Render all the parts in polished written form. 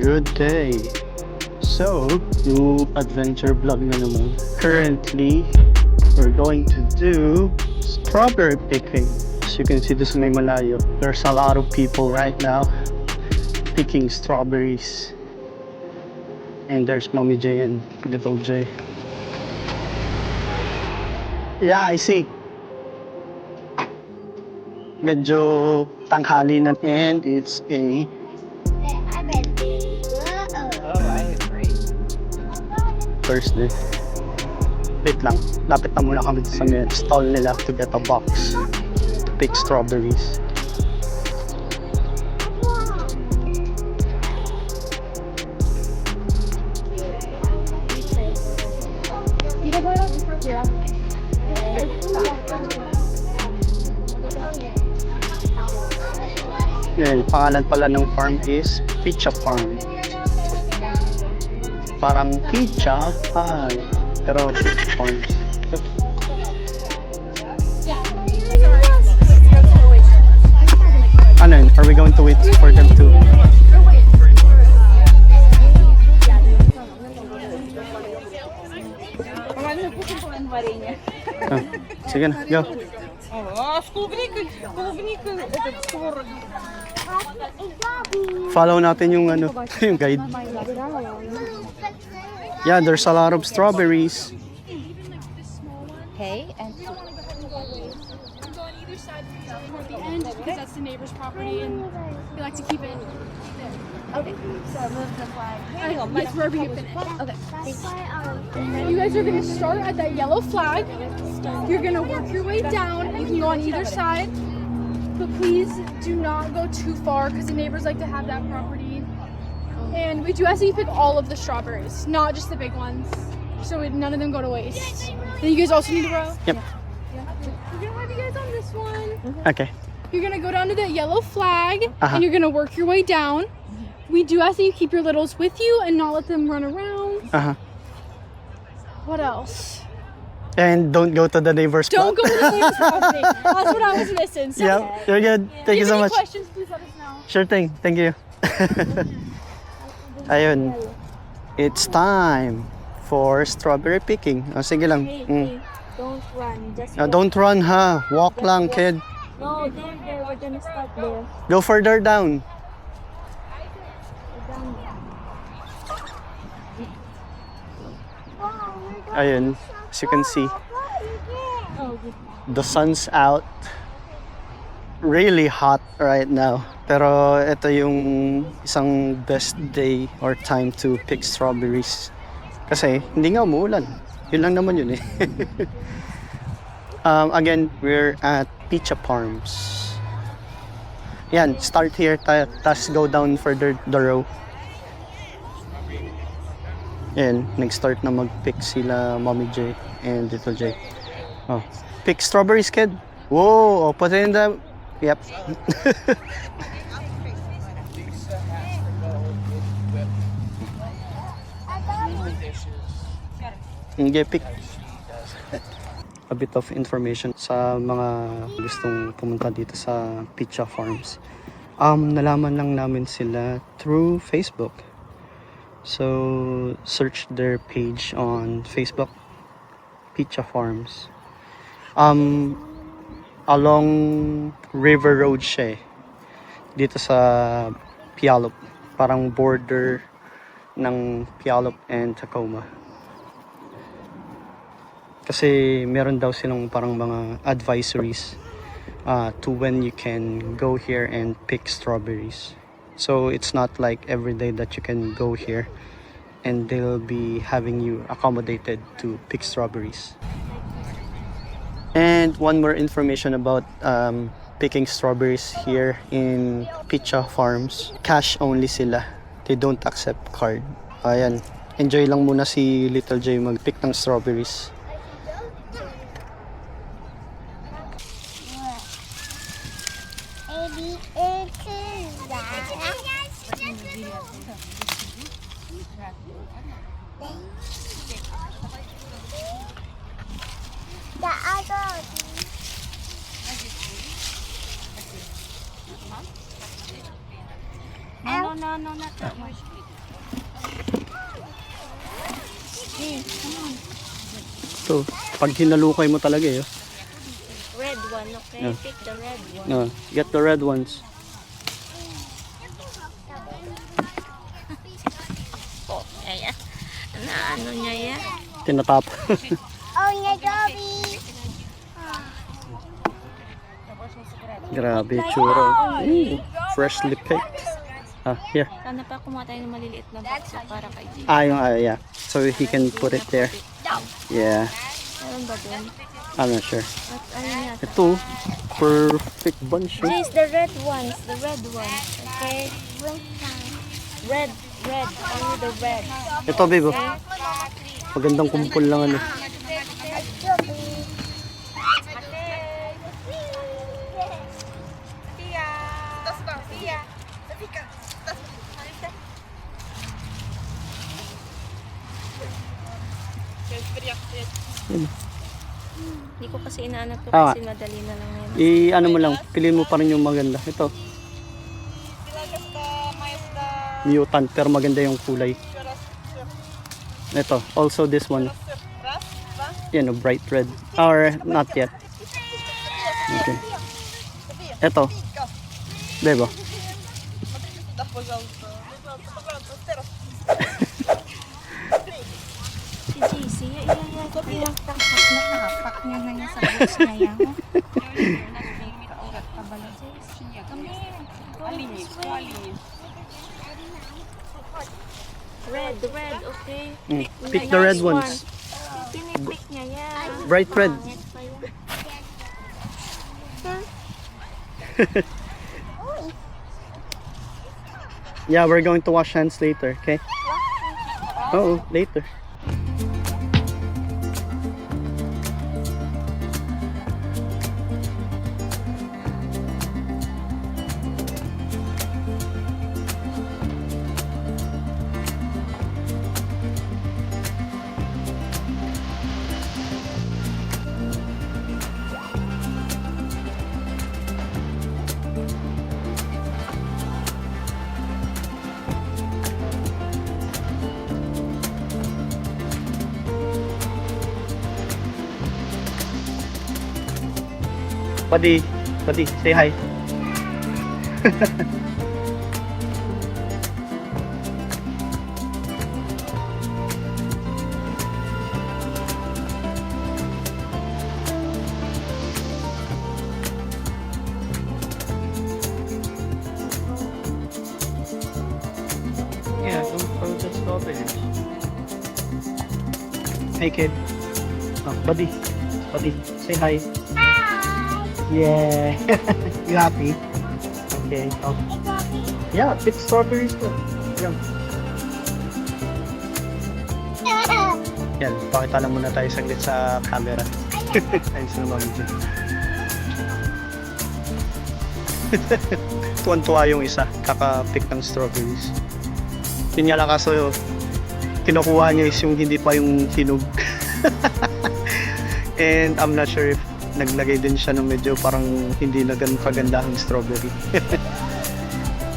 Good day. So, new adventure vlog na naman. Currently, we're going to do strawberry picking. As you can see, this may malayo. There's a lot of people right now picking strawberries. And there's Mommy J and Little J. Yeah, I see. Medyo tanghali na and it's a Thursday. Wait lang, lapit na muna kami sa stall nila to get a box to pick strawberries. Yan, pangalan pala ng farm is Pizza Farm. Parang pizza pie, pero farm. Ano yun? Are we going to wait for them to... Sige na, go. Follow natin yung ano, yung guide. Yeah, there's a lot of strawberries. Okay, and Go on either side toward the end because that's the neighbor's property and we like to keep it there. okay, so move the flag. Yes, wherever you finish. Okay, You guys are gonna start at that yellow flag. You're gonna work your way down. You can go on either side, but please do not go too far because the neighbors like to have that property. And we do ask that you pick all of the strawberries, not just the big ones, so none of them go to waste. Then you guys also need to row. Yep. We're gonna have you guys on this one. Okay. You're gonna go down to that yellow flag, Uh-huh. and you're gonna work your way down. We do ask that you keep your littles with you and not let them run around. Uh-huh. What else? And don't go to the neighbor's Don't plot. go to the neighbor's property. That's what I was missing. So Yep, you're good. Thank you if so any much. questions, please let us know. Sure thing. Thank you. Ayun. It's time for strawberry picking. Oh, sige lang. don't run, just Don't run ha. Walk lang, kid. no, there, we're gonna start there. Go further down. Ayun. As you can see, Oh, the sun's out. Really hot right now. Pero ito yung isang best day or time to pick strawberries. Kasi hindi nga umuulan. Yun lang naman yun eh. Again, we're at Pizza Farms. Yan, start here, tas go down further the row. Yan, nag-start na mag-pick sila Mommy J and Little J. Oh, pick strawberries, kid. Whoa, put it in the... Yep. Okay, pick. A bit of information sa mga gustong pumunta dito sa Pizza Farms. Nalaman lang namin sila through Facebook. So, search their page on Facebook, Pizza Farms. Along River Road siya eh. Dito sa Puyallup. Parang border ng Puyallup and Tacoma. Kasi meron daw silang parang mga advisories to when you can go here and pick strawberries. So it's not like every day that you can go here and they'll be having you accommodated to pick strawberries. And one more information about picking strawberries here in Pizza Farms. Cash only sila. They don't accept card. Ayan. Enjoy lang muna si Little J mag-pick ng strawberries. no, not that much. Hey, come on. Ito, pag hinalukay mo talaga eh. Red one, okay? Yeah. Pick the red one. No, get the red ones. Oh, ayan. Ano niya yan? Tinatap. Oh, yeah, Dobby. Grabe, churro. Freshly picked. Ah, here. Sana pa kumuha tayo ng maliliit na box para kay Jay. Yeah. So he can put it there. Yeah, Meron ba dun? I'm not sure. At ayun yata. Ito, perfect bunch. Oh. Jace, the red ones. The red ones. Okay? Red. Only the red. Ito, babe. Oh. Magandang kumpul lang ano. Hindi ko kasi inaanap ko Ah. kasi madali na lang yan. Ano mo lang, piliin mo pa rin yung maganda. Ito. Mutant, pero maganda yung kulay. Ito, also this one. Yan, a bright red. Or, not yet. Okay. Ito. Bebo. Si JC, iyan ko pinagtapak na nakapak niya na niya sa box niya yan. Kaurat pa ba lang, JC? Come here. Go this way. Red, okay? Pick the red ones. Pinipick niya yan. Bright red. Pangit pa yun. Yeah, we're going to wash hands later, okay? Oh, later. Buddy, say hi. Yeah, don't throw the strawberries. Hey kid. Oh, buddy, say hi. Yeah. You happy? Okay. Oh. Yeah, pick strawberries too. Yeah. Yan, pakita lang muna tayo saglit sa camera. Ayun sila mami dyan. Tuwan-tuwa yung isa, kaka-pick ng strawberries. Yun nga lang kaso, kinukuha niya is yung hindi pa yung hinog. And I'm not sure if naglagay din siya ng medyo parang hindi na ganun kagandahang strawberry.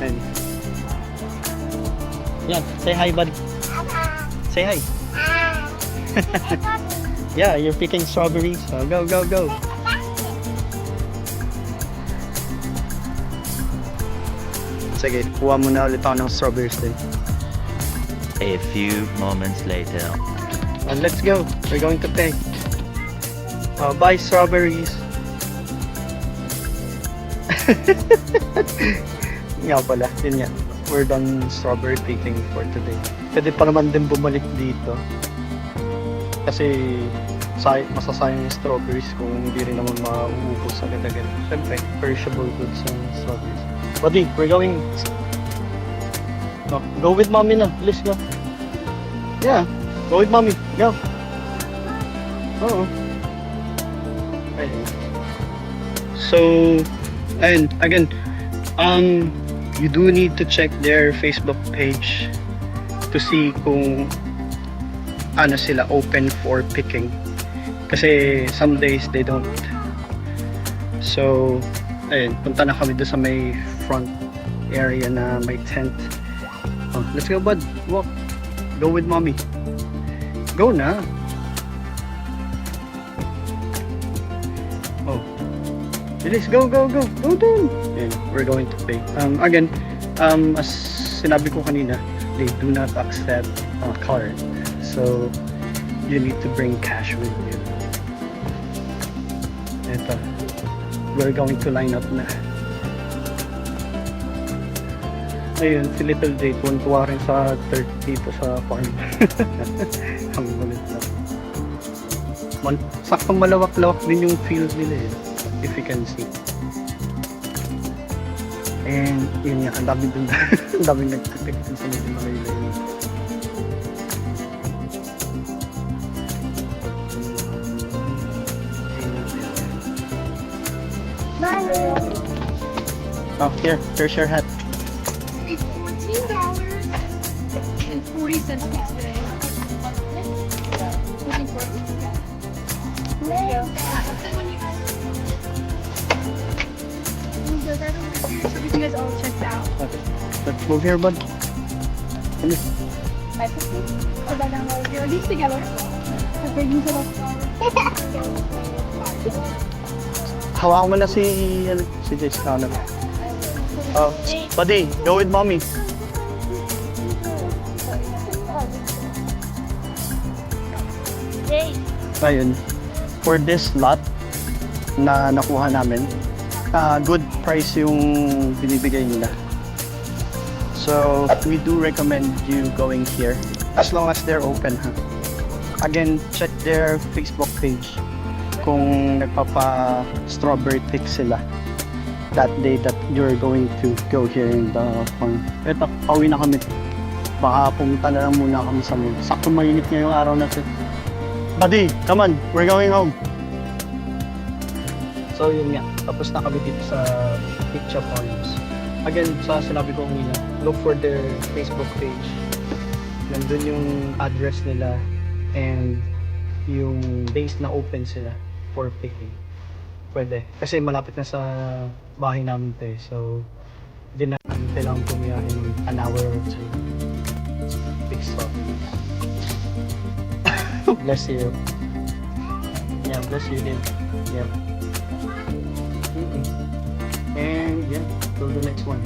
Ayun. Yan, say hi bud. Say hi. Yeah, you're picking strawberries. So go. Sige, kuha muna ulit ako ng strawberries din. A few moments later. And let's go. We're going to pick. Buy strawberries. Nga pala, yun nga. We're done strawberry picking for today. Pwede pa naman din bumalik dito. Kasi masasayang yung strawberries kung hindi rin naman mauubos agad-agad. Siyempre, perishable goods ang strawberries. Buddy, we're going. Go with mommy na. Please go. Yeah, go with mommy. Go. Oo. So, and again, you do need to check their Facebook page to see kung ano sila open for picking. Kasi some days they don't. So, ayun, punta na kami doon sa may front area na may tent. Oh, let's go bud, walk. Go with mommy. Go na. Oh. Bilis, go, go, go. Go dun. And we're going to pay. Again, as sinabi ko kanina, they do not accept card. So, you need to bring cash with you. Ito. We're going to line up na. Ayun, si Little J, tuwan-tuwa rin sa third dito sa farm. Ang malit na. Saktong malawak-lawak din yung field nila eh, if you can see. And yun nga, ang dami dun, ang dami nagtitip dun sa medyo malayo-layo. Oh, here's your hat. It's $14.40 today. Looking for it. So you guys all checked out. Okay, let's move here, bud. Ano? You're these together. Okay, you Hawakan mo na si Jess Connor. Oh, buddy, go with mommy. Yay! Ayun, for this lot na nakuha namin, good price yung binibigay nila. So, we do recommend you going here as long as they're open. Ha? Again, check their Facebook page kung nagpapa-strawberry pick sila that day that you're going to go here in the farm. Eto, pauwi na kami. Baka pumunta na lang muna kami sa mall. Sakto mainit ngayong araw na to. Buddy, come on, we're going home. So yun nga, tapos na kami dito sa Picture Farms. Again, sa sinabi ko kanina, look for their Facebook page. Nandun yung address nila and yung days na open sila for picking. Pwede. Kasi malapit na sa bahay namin to eh. So, hindi na kailangan pumiyahin an hour or two. Big strawberries. Bless you. Yeah, bless you din. Yeah. And yeah, till the next one.